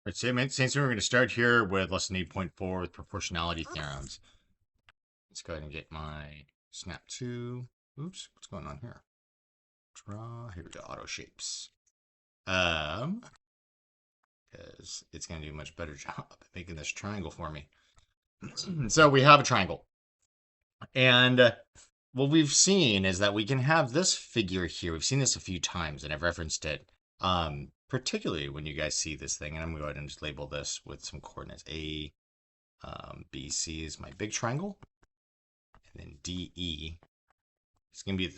Right, so we're going to start here with lesson 8.4 with proportionality theorems. Let's go ahead and get my snap 2. Oops, what's going on here? Draw, here we go, auto shapes. Because it's going to do a much better job at making this triangle for me. So we have a triangle. And what we've seen is that we can have this figure here. We've seen this a few times, and I've referenced it. Particularly when you guys see this thing, and I'm going to go ahead and just label this with some coordinates. A, B, C is my big triangle, and then D, E is going to be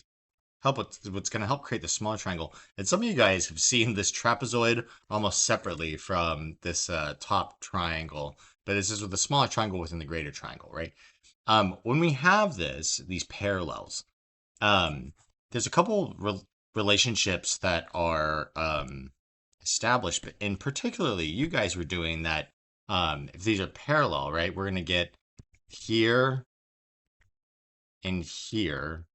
what's going to help create the smaller triangle. And some of you guys have seen this trapezoid almost separately from this top triangle, but this is with the smaller triangle within the greater triangle, right? When we have these parallels, there's a couple relationships that are established, but in particularly, you guys were doing that. If these are parallel, right, we're going to get here and here,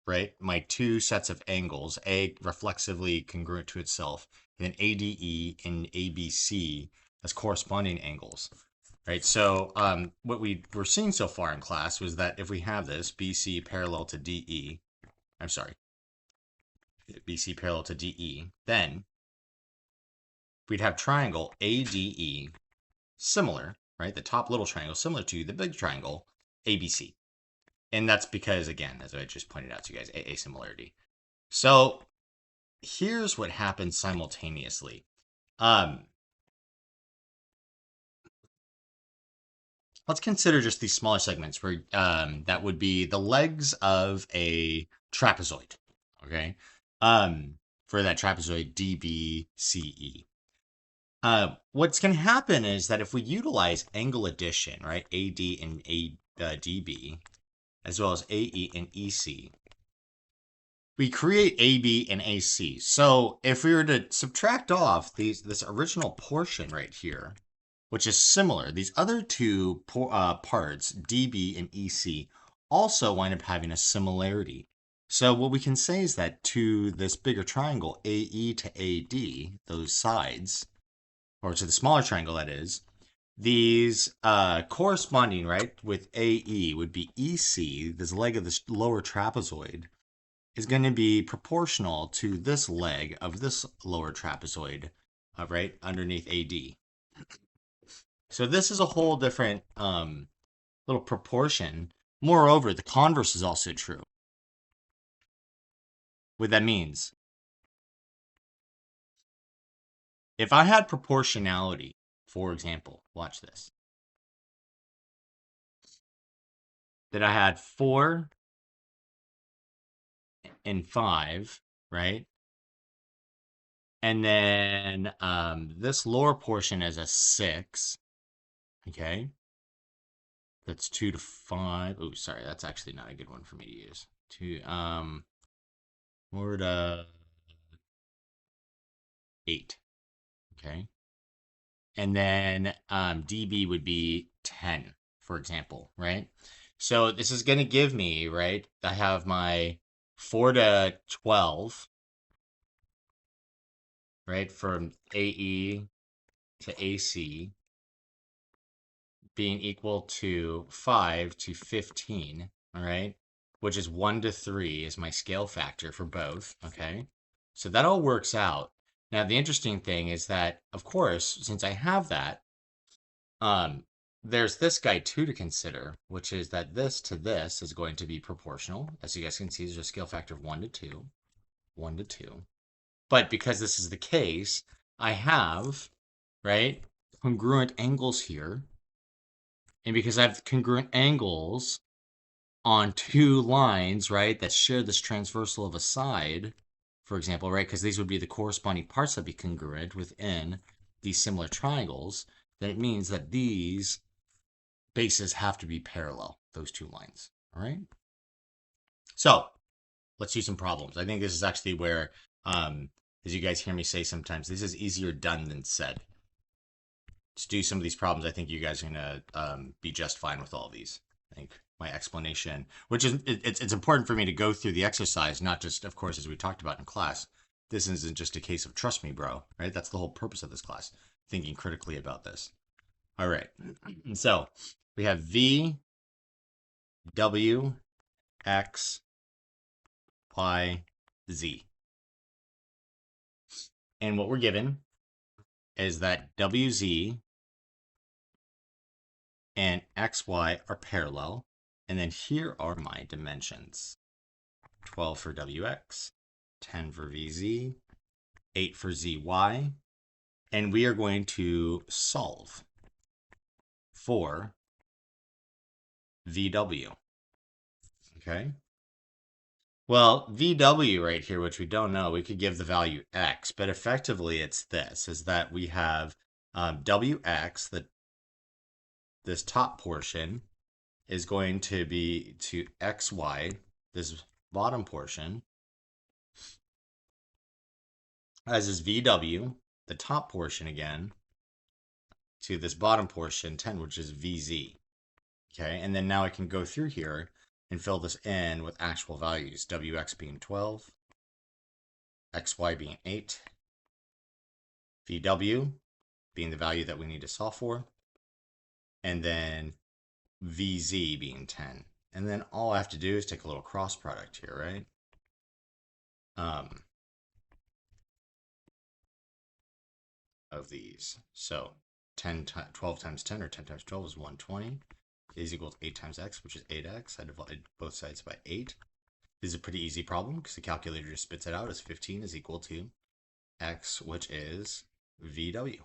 right? My two sets of angles, A reflexively congruent to itself, and then ADE and ABC as corresponding angles. Right, so what we were seeing so far in class was that if we have this BC parallel to DE, I'm sorry, BC parallel to DE, then we'd have triangle ADE similar, right? The top little triangle similar to the big triangle ABC. And that's because, again, as I just pointed out to you guys, asimilarity. So here's what happens simultaneously. Let's consider just these smaller segments where that would be the legs of a trapezoid, okay? For that trapezoid DBCE. What's going to happen is that if we utilize angle addition, right, AD and DB, as well as AE and EC, we create AB and AC. So if we were to subtract off this original portion right here, which is similar, these other two parts, DB and EC, also wind up having a similarity. So what we can say is that to this bigger triangle, AE to AD, those sides, or to the smaller triangle that is, these corresponding, right, with AE would be EC, this leg of this lower trapezoid, is going to be proportional to this leg of this lower trapezoid, right, underneath AD. So this is a whole different little proportion. Moreover, the converse is also true. What that means, if I had proportionality, for example, watch this, that I had 4 and 5, right? And then this lower portion is a 6, okay? That's 2 to 5. Oh, sorry, that's actually not a good one for me to use. 2, more to 8, okay? And then dB would be 10, for example, right? So this is going to give me, right, I have my 4 to 12, right, from AE to AC being equal to 5 to 15, all right, which is 1 to 3 is my scale factor for both, okay? So that all works out. Now, the interesting thing is that, of course, since I have that, there's this guy too to consider, which is that this to this is going to be proportional. As you guys can see, there's a scale factor of 1 to 2, 1 to 2. But because this is the case, I have, right, congruent angles here. And because I have congruent angles on two lines, right, that share this transversal of a side, for example, right, because these would be the corresponding parts that be congruent within these similar triangles, then it means that these bases have to be parallel, those two lines, all right? So let's do some problems. I think this is actually where, as you guys hear me say sometimes, this is easier done than said. To do some of these problems, I think you guys are going to be just fine with all of these. I think my explanation, which is, it's important for me to go through the exercise, not just, of course, as we talked about in class. This isn't just a case of trust me, bro, right? That's the whole purpose of this class. thinking critically about this. All right. So we have V, W, X, Y, Z. And what we're given is that WZ and XY are parallel. And then here are my dimensions. 12 for WX, 10 for VZ, 8 for ZY. And we are going to solve for VW. Okay. Well, VW right here, which we don't know, we could give the value X, but effectively it's this, is that we have WX, this top portion, is going to be to XY, this bottom portion, as is VW, the top portion again, to this bottom portion, 10, which is VZ. Okay, and then now I can go through here and fill this in with actual values. WX being 12, XY being 8, VW being the value that we need to solve for, and then VZ being 10. And then all I have to do is take a little cross product here, right? Of these. So 12 times 10 or 10 times 12 is 120. Is equal to 8 times x, which is 8x. I divided both sides by 8. This is a pretty easy problem because the calculator just spits it out as 15 is equal to x, which is VW.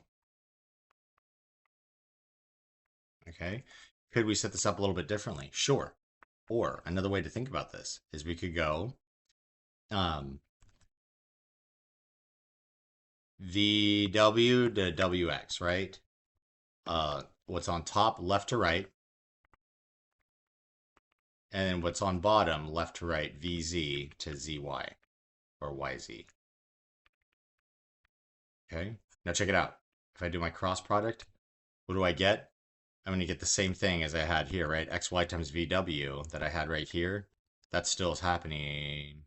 Okay. Could we set this up a little bit differently? Sure. Or another way to think about this is we could go VW to WX, right? What's on top, left to right. And what's on bottom, left to right, VZ to ZY, or YZ. Okay, now check it out. If I do my cross product, what do I get? I'm going to get the same thing as I had here, right? XY times VW that I had right here. That still is happening.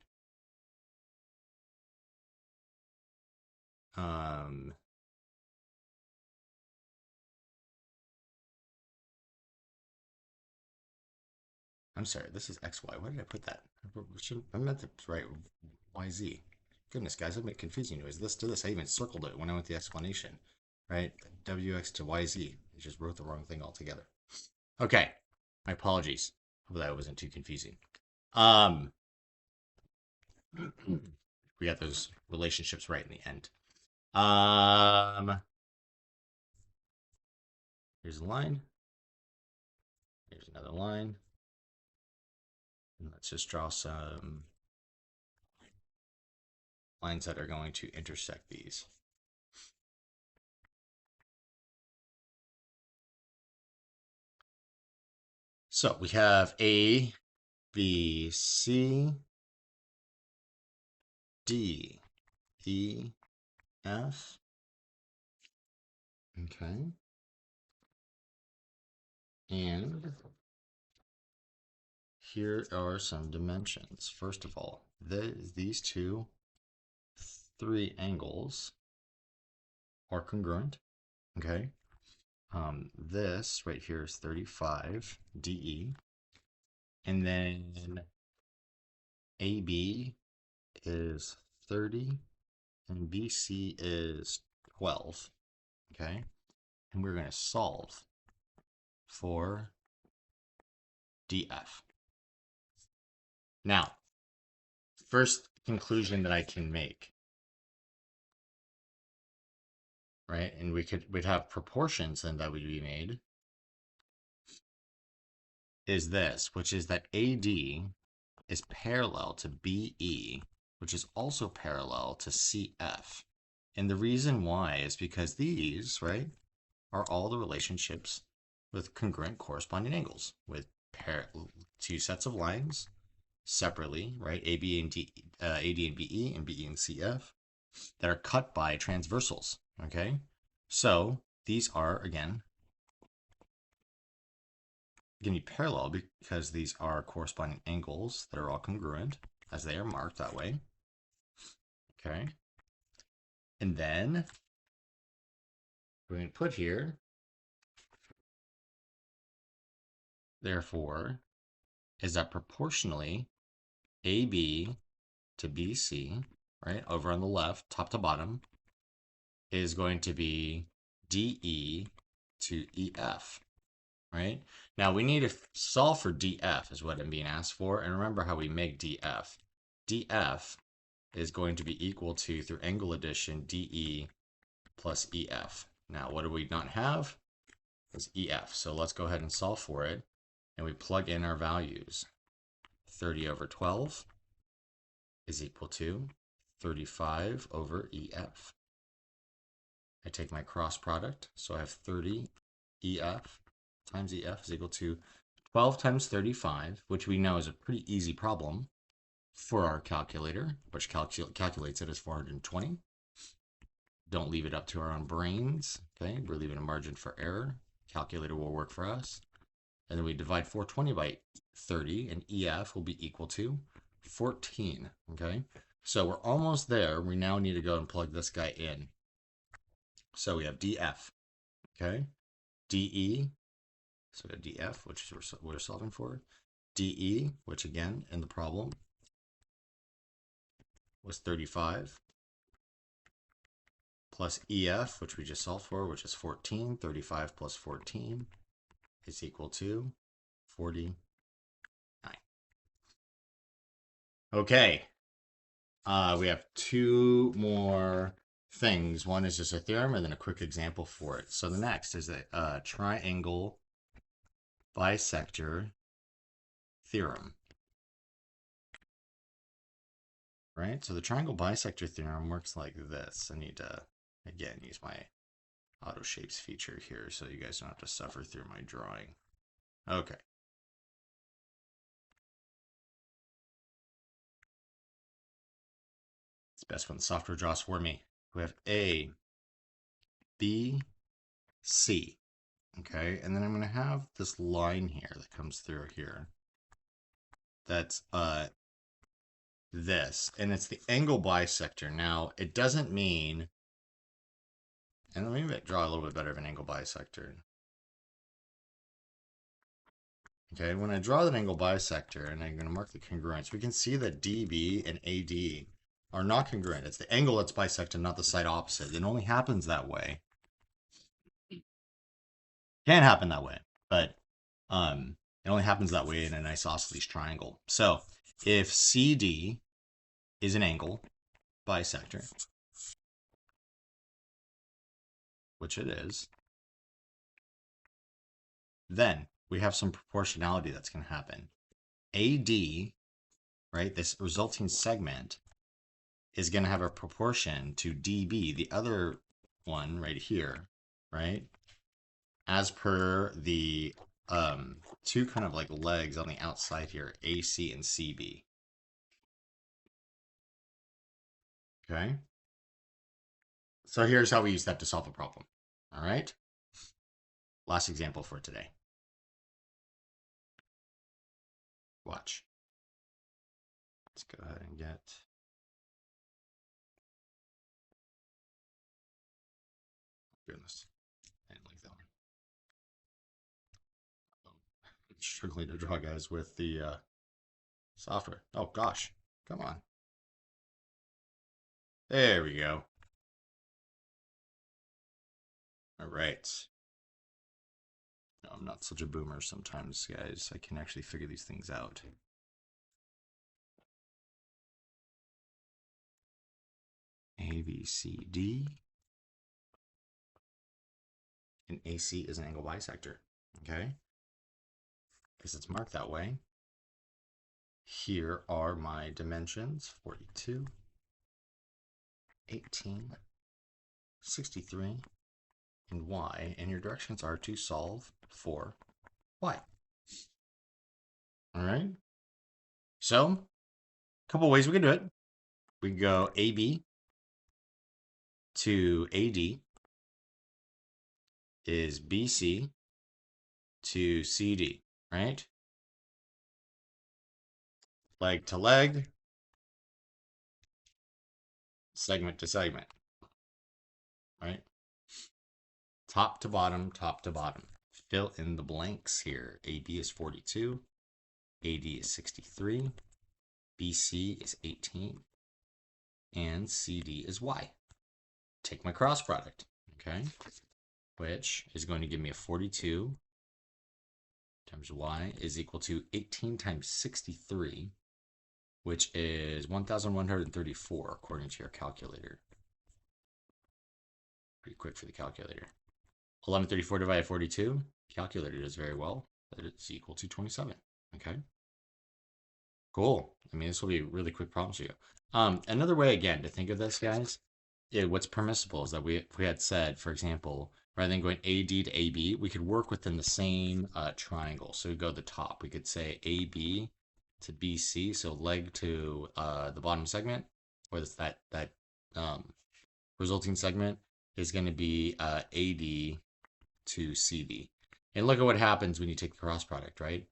I'm sorry, this is XY. Why did I put that? I meant to write YZ. Goodness, guys, I'm confusing you. Is this to this? I even circled it when I went the explanation, right? WX to YZ. I just wrote the wrong thing altogether. Okay, my apologies. Hope that wasn't too confusing. We got those relationships right in the end. Here's a line. Here's another line. And let's just draw some lines that are going to intersect these. So we have A, B, C, D, E, F. Okay. And here are some dimensions. First of all, these three angles are congruent. Okay. This right here is 35 DE. And then AB is 30 and BC is 12. Okay. And we're going to solve for DF. Now, first conclusion that I can make, right? And we'd have proportions then that would be made is this, which is that AD is parallel to BE, which is also parallel to CF. And the reason why is because these, right, are all the relationships with congruent corresponding angles with two sets of lines separately, right? AB and AD and BE and BE and CF that are cut by transversals, okay? So these are, again, going to be parallel because these are corresponding angles that are all congruent as they are marked that way, okay? And then we're going to put here, therefore, is that proportionally AB to BC, right, over on the left, top to bottom, is going to be DE to EF, right? Now we need to solve for DF is what I'm being asked for. And remember how we make DF. DF is going to be equal to, through angle addition, DE plus EF. Now, what do we not have? Is EF. So let's go ahead and solve for it. And we plug in our values. 30 over 12 is equal to 35 over EF. I take my cross product, so I have 30 EF times EF is equal to 12 times 35, which we know is a pretty easy problem for our calculator, which calculates it as 420. Don't leave it up to our own brains, okay? We're leaving a margin for error. Calculator will work for us. And then we divide 420 by 30, and EF will be equal to 14, okay? So we're almost there. We now need to go and plug this guy in. So we have DF, okay? DE, so we have DF, which is what we're solving for. DE, which again, in the problem, was 35, plus EF, which we just solved for, which is 14. 35 plus 14 is equal to 49. Okay. We have two more things. One is just a theorem and then a quick example for it. So the next is a triangle bisector theorem. Right? So the triangle bisector theorem works like this. I need to, again, use my auto shapes feature here so you guys don't have to suffer through my drawing. Okay. It's best when the software draws for me. We have A, B, C. Okay, and then I'm going to have this line here that comes through here. That's this, and it's the angle bisector. Now, it doesn't mean, and let me draw a little bit better of an angle bisector. Okay, when I draw that angle bisector, and I'm going to mark the congruence, we can see that DB and AD are not congruent. It's the angle that's bisected, not the side opposite. It only happens that way. Can happen that way, but it only happens that way in an isosceles triangle. So if CD is an angle bisector, which it is, then we have some proportionality that's going to happen. AD, right, this resulting segment is going to have a proportion to DB, the other one right here, right, as per the two kind of like legs on the outside here, AC and CB. Okay. So here's how we use that to solve a problem. All right. Last example for today. Watch. Let's go ahead and get. Goodness. I didn't like that one. I'm struggling to draw, guys, with the software. Oh, gosh. Come on. There we go. All right. No, I'm not such a boomer sometimes, guys. I can actually figure these things out. A, B, C, D. And AC is an angle bisector, okay? Because it's marked that way. Here are my dimensions, 42, 18, 63, and Y, and your directions are to solve for Y. All right? So, a couple ways we can do it. We can go AB to AD is BC to CD, right? Leg to leg, segment to segment, right? top to bottom, top to bottom. Fill in the blanks here. AB is 42, AD is 63, BC is 18, and CD is Y. Take my cross product, okay? Which is going to give me a 42 times Y is equal to 18 times 63, which is 1,134 according to your calculator. Pretty quick for the calculator. 1134 divided by 42, calculator does very well. That it's equal to 27, okay? Cool. I mean, this will be a really quick problem for you. Another way, again, to think of this, guys, what's permissible is that we had said, for example, rather than going AD to AB, we could work within the same triangle. So we go to the top. We could say AB to BC, so leg to the bottom segment, or that resulting segment is going to be AD to CD. And look at what happens when you take the cross product, right?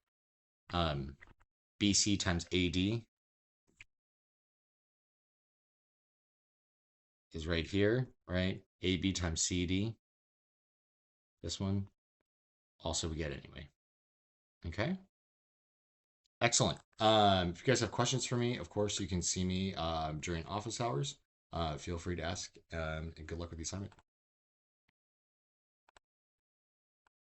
BC times AD is right here, right? AB times CD. This one also we get anyway. Okay. Excellent. If you guys have questions for me, of course, you can see me during office hours. Feel free to ask, and good luck with the assignment.